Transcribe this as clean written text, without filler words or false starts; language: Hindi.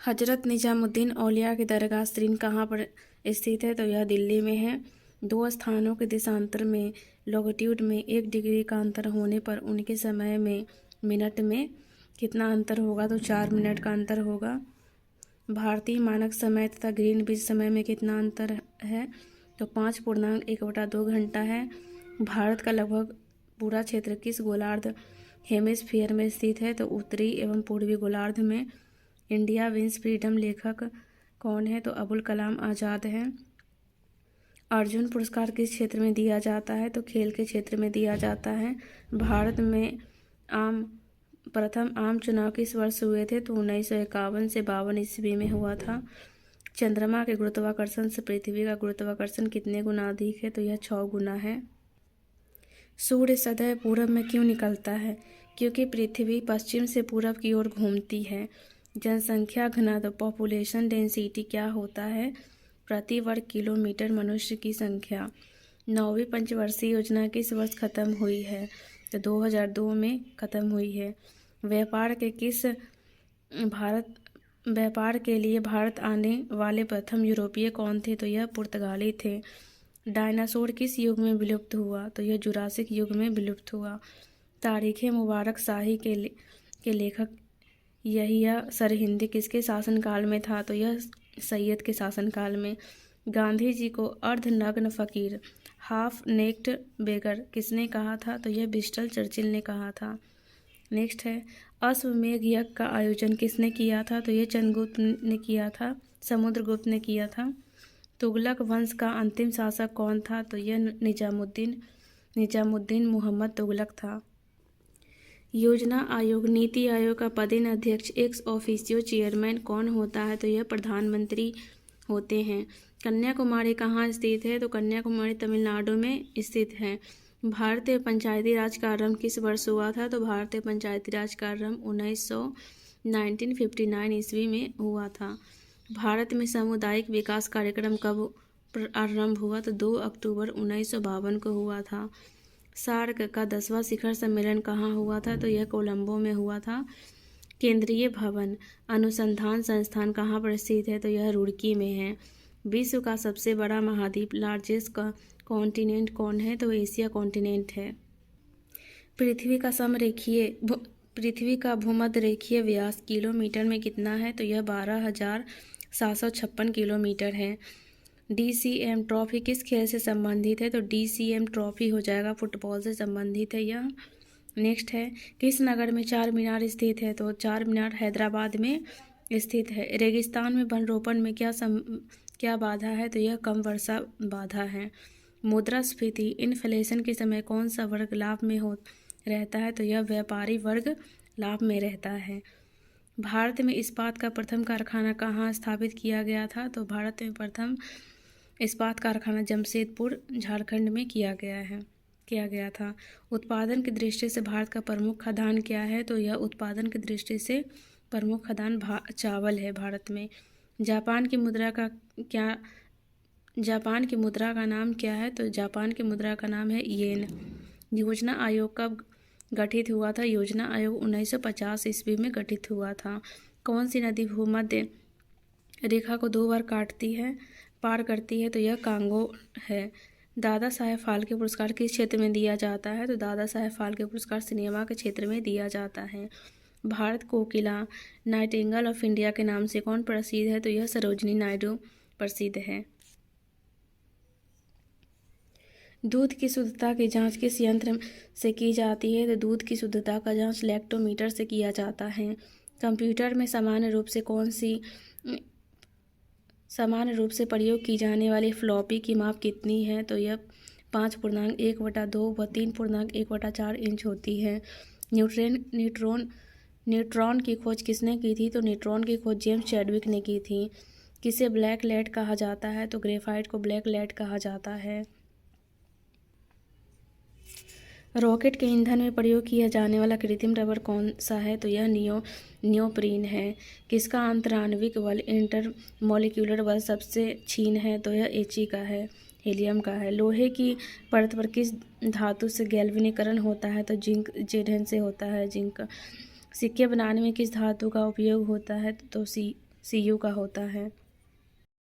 हजरत निजामुद्दीन औलिया की दरगाह श्रीन कहाँ पर स्थित है? तो यह दिल्ली में है। दो स्थानों के देशांतर में लॉन्गिट्यूड में 1 डिग्री का अंतर होने पर उनके समय में मिनट में कितना अंतर होगा? तो 4 मिनट का अंतर होगा। भारतीय मानक समय तथा ग्रीनविच समय में कितना अंतर है? तो 5.1/2 घंटा है। भारत का लगभग पूरा क्षेत्र किस गोलार्ध हेमिस्फीयर में स्थित है? तो उत्तरी एवं पूर्वी गोलार्ध में। इंडिया विंस फ्रीडम लेखक कौन है? तो अबुल कलाम आज़ाद हैं। अर्जुन पुरस्कार किस क्षेत्र में दिया जाता है? तो खेल के क्षेत्र में दिया जाता है। भारत में प्रथम आम चुनाव किस वर्ष हुए थे? तो 1951 से 52 ईस्वी में हुआ था। चंद्रमा के गुरुत्वाकर्षण से पृथ्वी का गुरुत्वाकर्षण कितने गुना अधिक है? तो यह 6 गुना है। सूर्य सदैव पूरब में क्यों निकलता है? क्योंकि पृथ्वी पश्चिम से पूरब की ओर घूमती है। जनसंख्या घनत्व पॉपुलेशन डेंसिटी क्या होता है? प्रति वर्ग किलोमीटर मनुष्य की संख्या। 9वीं पंचवर्षीय योजना किस वर्ष खत्म हुई है? तो 2002 में खत्म हुई है। व्यापार के लिए भारत आने वाले प्रथम यूरोपीय कौन थे? तो यह पुर्तगाली थे। डायनासोर किस युग में विलुप्त हुआ? तो यह जुरासिक युग में विलुप्त हुआ। तारीख़ मुबारक शाही के लेखक यहिया सरहिंदी किसके शासनकाल में था? तो यह सैयद के शासनकाल में। गांधी जी को अर्धनग्न फकीर हाफ नेक्ड बेगर किसने कहा था? तो यह विंस्टन चर्चिल ने कहा था। नेक्स्ट है, अश्वमेध यज्ञ का आयोजन किसने किया था? तो यह चंद्रगुप्त ने किया था, समुद्रगुप्त ने किया था। तुगलक वंश का अंतिम शासक कौन था? तो यह निजामुद्दीन मोहम्मद तुगलक था। योजना आयोग नीति आयोग का पदेन अध्यक्ष एक्स ऑफिशियो चेयरमैन कौन होता है? तो यह प्रधानमंत्री होते हैं। कन्याकुमारी कहाँ स्थित है? तो कन्याकुमारी तमिलनाडु में स्थित है। भारतीय पंचायती राज का आरंभ किस वर्ष हुआ था? तो भारतीय पंचायती राज का आरंभ 1959 ईस्वी में हुआ था। भारत में सामुदायिक विकास कार्यक्रम कब आरंभ हुआ? तो 2 अक्टूबर 1952 को हुआ था। सार्क का 10वां शिखर सम्मेलन कहाँ हुआ था? तो यह कोलंबो में हुआ था। केंद्रीय भवन अनुसंधान संस्थान कहाँ पर स्थित है? तो यह रुड़की में है। विश्व का सबसे बड़ा महाद्वीप लार्जेस्ट कॉन्टिनेंट कौन है? तो एशिया कॉन्टिनेंट है। पृथ्वी का भूमध्य रेखीय व्यास किलोमीटर में कितना है? तो यह 12,756 किलोमीटर है। DCM ट्रॉफी किस खेल से संबंधित है? तो DCM ट्रॉफी हो जाएगा फुटबॉल से संबंधित है यह। नेक्स्ट है, किस नगर में चार मीनार स्थित है? तो चार मीनार हैदराबाद में स्थित है। रेगिस्तान में वन रोपण में क्या बाधा है? तो यह कम वर्षा बाधा है। मुद्रास्फीति इन्फ्लेशन के समय कौन सा वर्ग लाभ में रहता है? तो यह व्यापारी वर्ग लाभ में रहता है। भारत में इस्पात का प्रथम कारखाना कहाँ स्थापित किया गया था? तो भारत में प्रथम इस्पात कारखाना जमशेदपुर झारखंड में किया गया था। उत्पादन की दृष्टि से भारत का प्रमुख खाद्यान्न क्या है? तो यह उत्पादन की दृष्टि से प्रमुख खाद्यान्न चावल है भारत में। जापान की मुद्रा का नाम क्या है? तो जापान की मुद्रा का नाम है येन। योजना आयोग कब गठित हुआ था? योजना आयोग 1950 ईस्वी में गठित हुआ था। कौन सी नदी भूमध्य रेखा को 2 बार पार करती है? तो यह कांगो है। दादा साहेब फाल्के पुरस्कार किस क्षेत्र में दिया जाता है? तो दादा साहेब फाल्के पुरस्कार सिनेमा के क्षेत्र में दिया जाता है। भारत कोकिला नाइटिंगेल ऑफ इंडिया के नाम से कौन प्रसिद्ध है? तो यह सरोजिनी नायडू प्रसिद्ध है। दूध की शुद्धता की जांच किस यंत्र से की जाती है? तो दूध की शुद्धता का जांच लैक्टोमीटर से किया जाता है। कंप्यूटर में सामान्य रूप से प्रयोग की जाने वाली फ्लॉपी की माप कितनी है? तो यह 5.1/2 व 3.1/4 इंच होती है। न्यूट्रॉन की खोज किसने की थी? तो न्यूट्रॉन की खोज जेम्स चैडविक ने की थी। किसे ब्लैक लेड कहा जाता है? तो ग्रेफाइट को ब्लैक लेड कहा जाता है। रॉकेट के ईंधन में प्रयोग किया जाने वाला कृत्रिम रबर कौन सा है? तो यह नियोप्रीन है। किसका अंतराण्विक बल इंटरमॉलिक्यूलर बल सबसे क्षीण है? तो यह He का है, हीलियम का है। लोहे की परत पर किस धातु से गैल्वेनीकरण होता है? तो जिंक जेडन से होता है, जिंक। सिक्के बनाने में किस धातु का उपयोग होता है? तो CU का होता है।